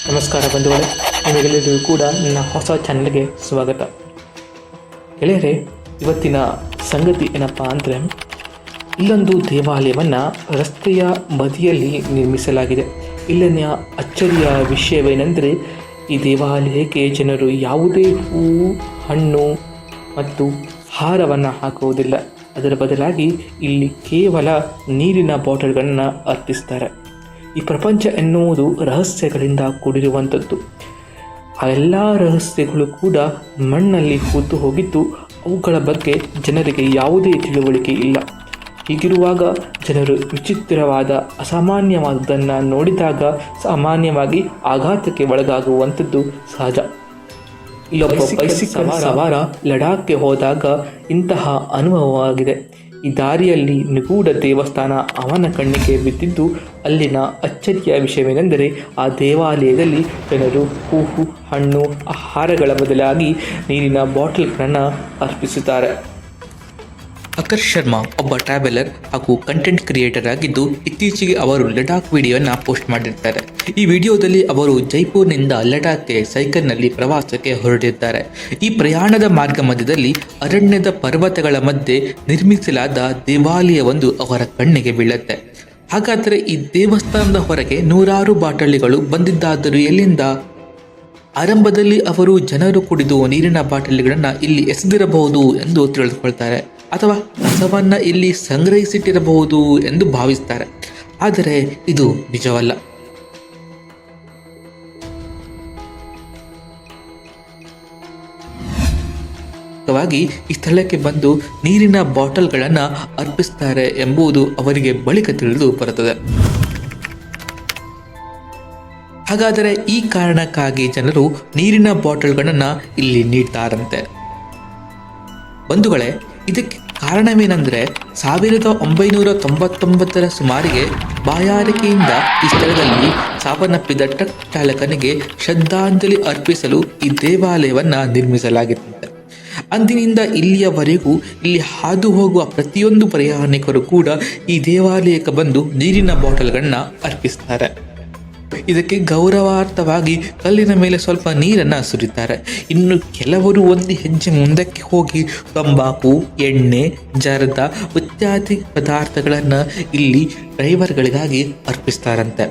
ನಮಸ್ಕಾರ ಬಂಧುಗಳೇ, ನಿಮಗೆಲ್ಲರಿಗೂ ಕೂಡ ನನ್ನ ಹೊಸ ಚಾನಲ್ಗೆ ಸ್ವಾಗತ. ಗೆಳೆಯರೆ, ಇವತ್ತಿನ ಸಂಗತಿ ಏನಪ್ಪ ಅಂದರೆ, ಇಲ್ಲೊಂದು ದೇವಾಲಯವನ್ನು ರಸ್ತೆಯ ಬದಿಯಲ್ಲಿ ನಿರ್ಮಿಸಲಾಗಿದೆ. ಇಲ್ಲಿನ ಅಚ್ಚರಿಯ ವಿಷಯವೇನೆಂದರೆ, ಈ ದೇವಾಲಯಕ್ಕೆ ಜನರು ಯಾವುದೇ ಹೂವು, ಹಣ್ಣು ಮತ್ತು ಹಾರವನ್ನು ಹಾಕುವುದಿಲ್ಲ. ಅದರ ಬದಲಾಗಿ ಇಲ್ಲಿ ಕೇವಲ ನೀರಿನ ಬಾಟಲ್ಗಳನ್ನು ಅರ್ಪಿಸ್ತಾರೆ. ಈ ಪ್ರಪಂಚ ಎನ್ನುವುದು ರಹಸ್ಯಗಳಿಂದ ಕೂಡಿರುವಂಥದ್ದು. ಆ ಎಲ್ಲ ರಹಸ್ಯಗಳು ಕೂಡ ಮಣ್ಣಲ್ಲಿ ಹೂತು ಹೋಗಿದ್ದು, ಅವುಗಳ ಬಗ್ಗೆ ಜನರಿಗೆ ಯಾವುದೇ ತಿಳುವಳಿಕೆ ಇಲ್ಲ. ಹೀಗಿರುವಾಗ ಜನರು ವಿಚಿತ್ರವಾದ, ಅಸಾಮಾನ್ಯವಾದದ್ದನ್ನು ನೋಡಿದಾಗ ಸಾಮಾನ್ಯವಾಗಿ ಆಘಾತಕ್ಕೆ ಒಳಗಾಗುವಂಥದ್ದು ಸಹಜ. ಇಲ್ಲೊಬ್ಬ ಬೈಸಿಕಲ್ ಸವಾರ ಲಡಾಖ್ಗೆ ಹೋದಾಗ ಇಂತಹ ಅನುಭವವಾಗಿದೆ. ಈ ದಾರಿಯಲ್ಲಿ ನಿಗೂಢ ದೇವಸ್ಥಾನ ಅವನ ಕಣ್ಣಿಗೆ ಬಿದ್ದಿದ್ದು, ಅಲ್ಲಿನ ಅಚ್ಚರಿಯ ವಿಷಯವೇನೆಂದರೆ, ಆ ದೇವಾಲಯದಲ್ಲಿ ಜನರು ಹೂವು, ಹಣ್ಣು, ಆಹಾರಗಳ ಬದಲಾಗಿ ನೀರಿನ ಬಾಟಲ್ಗಳನ್ನು ಅರ್ಪಿಸುತ್ತಾರೆ. ಆಕರ್ಷ್ ಶರ್ಮಾ ಒಬ್ಬ ಟ್ರಾವೆಲರ್ ಹಾಗೂ ಕಂಟೆಂಟ್ ಕ್ರಿಯೇಟರ್ ಆಗಿದ್ದು, ಇತ್ತೀಚೆಗೆ ಅವರು ಲಡಾಖ್ ವಿಡಿಯೋನ ಪೋಸ್ಟ್ ಮಾಡಿರ್ತಾರೆ. ಈ ವಿಡಿಯೋದಲ್ಲಿ ಅವರು ಜೈಪುರ್ನಿಂದ ಲಡಾಖ್ಗೆ ಸೈಕಲ್ನಲ್ಲಿ ಪ್ರವಾಸಕ್ಕೆ ಹೊರಟಿದ್ದಾರೆ. ಈ ಪ್ರಯಾಣದ ಮಾರ್ಗ ಮಧ್ಯದಲ್ಲಿ ಅರಣ್ಯದ ಪರ್ವತಗಳ ಮಧ್ಯೆ ನಿರ್ಮಿಸಲಾದ ದೇವಾಲಯವೊಂದು ಅವರ ಕಣ್ಣಿಗೆ ಬೀಳುತ್ತೆ. ಹಾಗಾದರೆ ಈ ದೇವಸ್ಥಾನದ ಹೊರಗೆ ನೂರಾರು ಬಾಟಲಿಗಳು ಬಂದಿದ್ದಾದರೂ ಎಲ್ಲಿಂದ? ಆರಂಭದಲ್ಲಿ ಅವರು ಜನರು ಕುಡಿದು ನೀರಿನ ಬಾಟಲಿಗಳನ್ನು ಇಲ್ಲಿ ಎಸೆದಿರಬಹುದು ಎಂದು ತಿಳಿದುಕೊಳ್ತಾರೆ, ಅಥವಾ ಕಸವನ್ನು ಇಲ್ಲಿ ಸಂಗ್ರಹಿಸಿಟ್ಟಿರಬಹುದು ಎಂದು ಭಾವಿಸ್ತಾರೆ. ಆದರೆ ಇದು ನಿಜವಲ್ಲ. ಈ ಸ್ಥಳಕ್ಕೆ ಬಂದು ನೀರಿನ ಬಾಟಲ್ಗಳನ್ನು ಅರ್ಪಿಸ್ತಾರೆ ಎಂಬುದು ಅವರಿಗೆ ಬಳಿಕ ತಿಳಿದು ಬರುತ್ತದೆ. ಹಾಗಾದರೆ ಈ ಕಾರಣಕ್ಕಾಗಿ ಜನರು ನೀರಿನ ಬಾಟಲ್ಗಳನ್ನು ಇಲ್ಲಿ ನೀಡ್ತಾರಂತೆ. ಬಂಧುಗಳೇ, ಇದಕ್ಕೆ ಕಾರಣವೇನೆಂದರೆ, 1999 ಸುಮಾರಿಗೆ ಬಾಯಾರಿಕೆಯಿಂದ ಈ ಸ್ಥಳದಲ್ಲಿ ಸಾವನ್ನಪ್ಪಿದ ಟ್ರಕ್ ಚಾಲಕನಿಗೆ ಶ್ರದ್ಧಾಂಜಲಿ ಅರ್ಪಿಸಲು ಈ ದೇವಾಲಯವನ್ನು ನಿರ್ಮಿಸಲಾಗಿರುತ್ತೆ. ಅಂದಿನಿಂದ ಇಲ್ಲಿಯವರೆಗೂ ಇಲ್ಲಿ ಹಾದು ಹೋಗುವ ಪ್ರತಿಯೊಂದು ಪ್ರಯಾಣಿಕರು ಕೂಡ ಈ ದೇವಾಲಯಕ್ಕೆ ಬಂದು ನೀರಿನ ಬಾಟಲ್ಗಳನ್ನ ಅರ್ಪಿಸ್ತಾರೆ. ಇದಕ್ಕೆ ಗೌರವಾರ್ಥವಾಗಿ ಕಲ್ಲಿನ ಮೇಲೆ ಸ್ವಲ್ಪ ನೀರನ್ನು ಸುರಿತಾರೆ. ಇನ್ನು ಕೆಲವರು ಒಂದು ಹೆಜ್ಜೆ ಮುಂದಕ್ಕೆ ಹೋಗಿ ತಂಬಾಕು, ಎಣ್ಣೆ, ಜರ್ದ ಇತ್ಯಾದಿ ಪದಾರ್ಥಗಳನ್ನು ಇಲ್ಲಿ ಡ್ರೈವರ್ಗಳಿಗಾಗಿ ಅರ್ಪಿಸ್ತಾರಂತೆ.